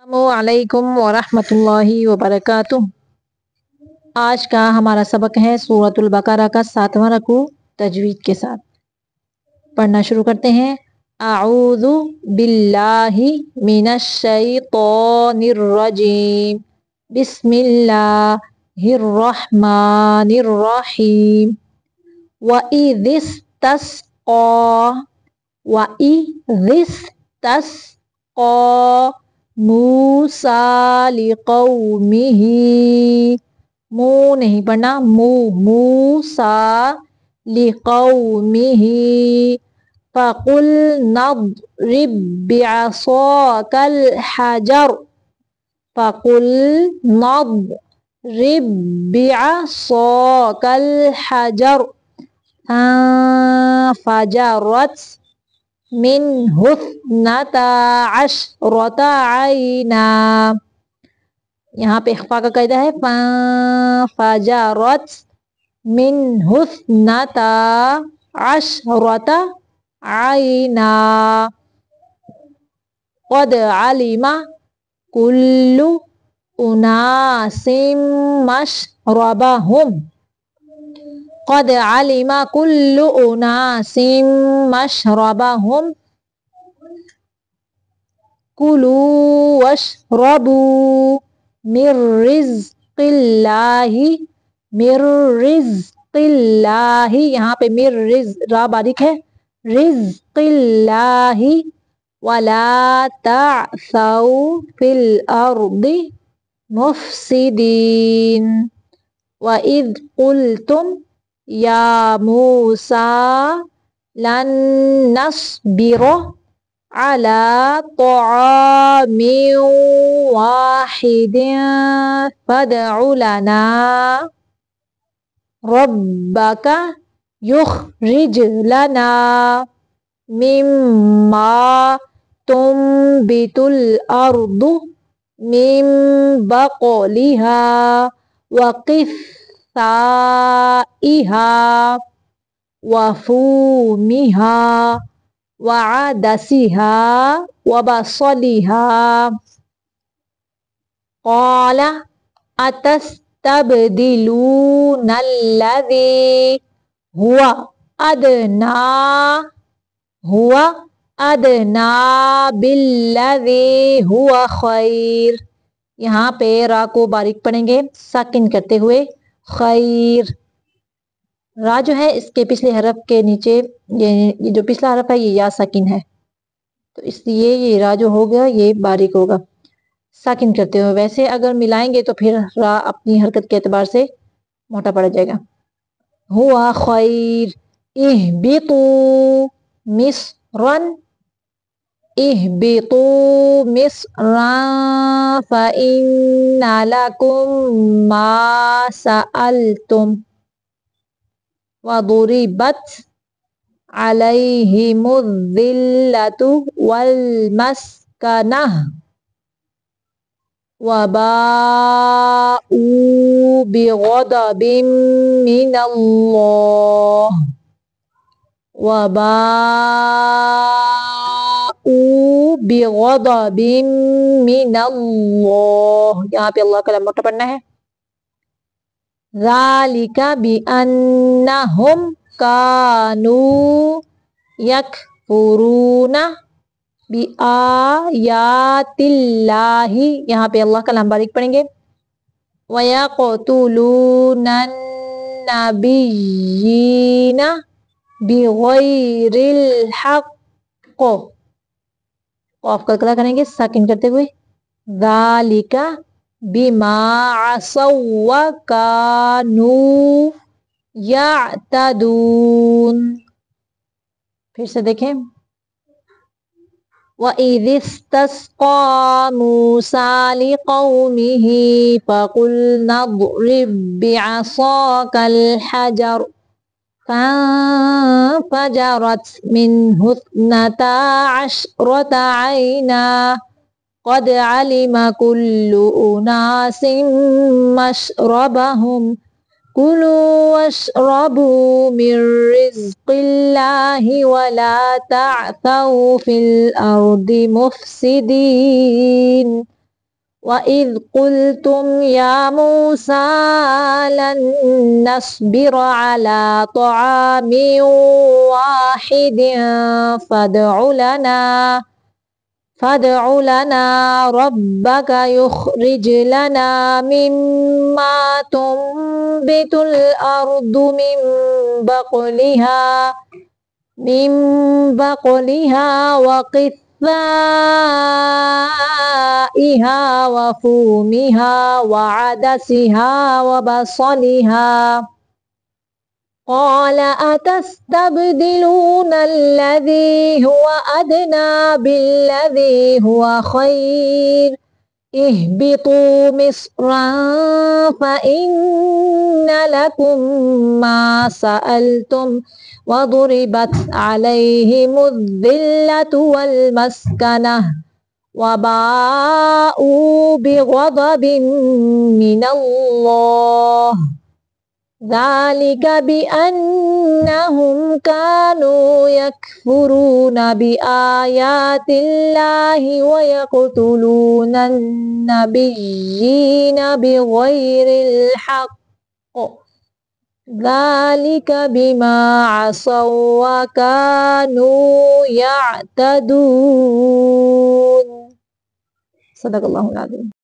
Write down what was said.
السلام علیکم ورحمۃ اللہ وبرکاتہ۔ آج کا ہمارا سبق ہے سورۃ البقرہ کا 7واں رکوع تجوید کے ساتھ۔ پڑھنا شروع کرتے ہیں۔ اعوذ باللہ من الشیطان الرجیم، بسم اللہ الرحمن الرحیم۔ وَإِذِ اسْتَسْقَىٰ موسیٰ لِقَوْمِهِ، مو نہیں پڑھنا، موسیٰ لِقَوْمِهِ فَقُلْنَا اضْرِب بِّعَصَاكَ الْحَجَرَ فَانفَجَرَتْ مِنْهُ اثْنَتَا عَشْرَةَ عَيْنًا۔ یہاں پہ اخفا کا قاعدہ ہے، فَانفَجَرَتْ مِنْهُ اثْنَتَا عَشْرَةَ عَيْنًا قَدْ عَلِمَ كُلُّ أُنَاسٍ مَشْرَبَهُمْ قَدْ عَلِمَ كُلُّ أُنَاسٍ مَشْرَبَهُمْ كُلُوا وَاشْرَبُوا مِن رِزْقِ اللَّهِ، یہاں پہ را باریک ہے، رزق اللہ، وَلَا تَعْثَوْا فِي الْأَرْضِ مُفْسِدِينَ۔ وَإِذْ قُلْتُمْ يَا مُوسَىٰ لَن نَّصْبِرَ عَلَىٰ طَعَامٍ وَاحِدٍ فَادْعُ لَنَا رَبَّكَ يُخْرِجْ لَنَا مِمَّا تُنبِتُ الْأَرْضُ مِن بَقْلِهَا وَقِثَّائِهَا وَفُومِهَا وَعَدَسِهَا وَبَصَلِهَا۔ قَالَ أَتَسْتَبْدِلُونَ الَّذِي هُوَ أَدْنَىٰ بِالَّذِي هُوَ خَيْرٌ۔ یہاں پہ را کو باریک پڑھیں گے ساکن کرتے ہوئے، خیر۔ را جو ہے اس کے پچھلے حرف کے نیچے، یہ جو پچھلا حرف ہے یہ یا ساکن ہے، تو اس لیے یہ را جو ہوگا یہ باریک ہوگا ساکن کرتے ہوئے۔ ویسے اگر ملائیں گے تو پھر را اپنی حرکت کے اعتبار سے موٹا پڑ جائے گا۔ ہوا خیر، اہبطوا مصرا فإن لكم ما سألتم وضربت عليهم الذلة والمسكنة وباءوا بغضب من الله یہاں پہ اللہ کا لام موٹا پڑھنا ہے۔ ذَلِكَ بِأَنَّهُمْ كَانُوا يَكْفُرُونَ بِآيَاتِ اللَّهِ، یہاں پہ اللہ کا لام باریک پڑھیں گے۔ وَيَقْتُلُونَ النَّبِيِّينَ بِغَيْرِ الْحَقِّ، قاف کا کلا کریں گے ساکن کرتے ہوئے، ذَلِكَ بِمَا عَصَوْا وَكَانُوا يَعْتَدُونَ۔ پھر سے دیکھیں۔ وَإِذِ اسْتَسْقَىٰ مُوسَىٰ لِقَوْمِهِ فَقُلْنَا اضْرِب بِّعَصَاكَ الْحَجَرَ فَانفَجَرَتْ مِنْهُ اثْنَتَا عَشْرَةَ عَيْنًا قَدْ عَلِمَ كُلُّ أُنَاسٍ مَشْرَبَهُمْ كُلُوا وَاشْرَبُوا مِن رِّزْقِ اللَّهِ وَلَا تَعْثَوْا فِي الْأَرْضِ مُفْسِدِينَ۔ وَإِذْ قُلْتُمْ يَا مُوسَى لَن نَّصْبِرَ عَلَى طَعَامٍ وَاحِدٍ فادع لنا ربك يخرج لنا مما تنبت الأرض من بقلها وقثائها وفومها وعدسها وبصلها قال أتستبدلون الذي هو أدنى بالذي هو خير اهبطوا مصرا فإن لكم ما سألتم وضربت عليهم الذلة والمسكنة وباءوا بغضب من الله ذلك بأنهم كانوا يكفرون بآيات الله ويقتلون النبيين بغير الحق ذلك بما عصوا وكانوا يعتدون. صدق اللہ العظیم.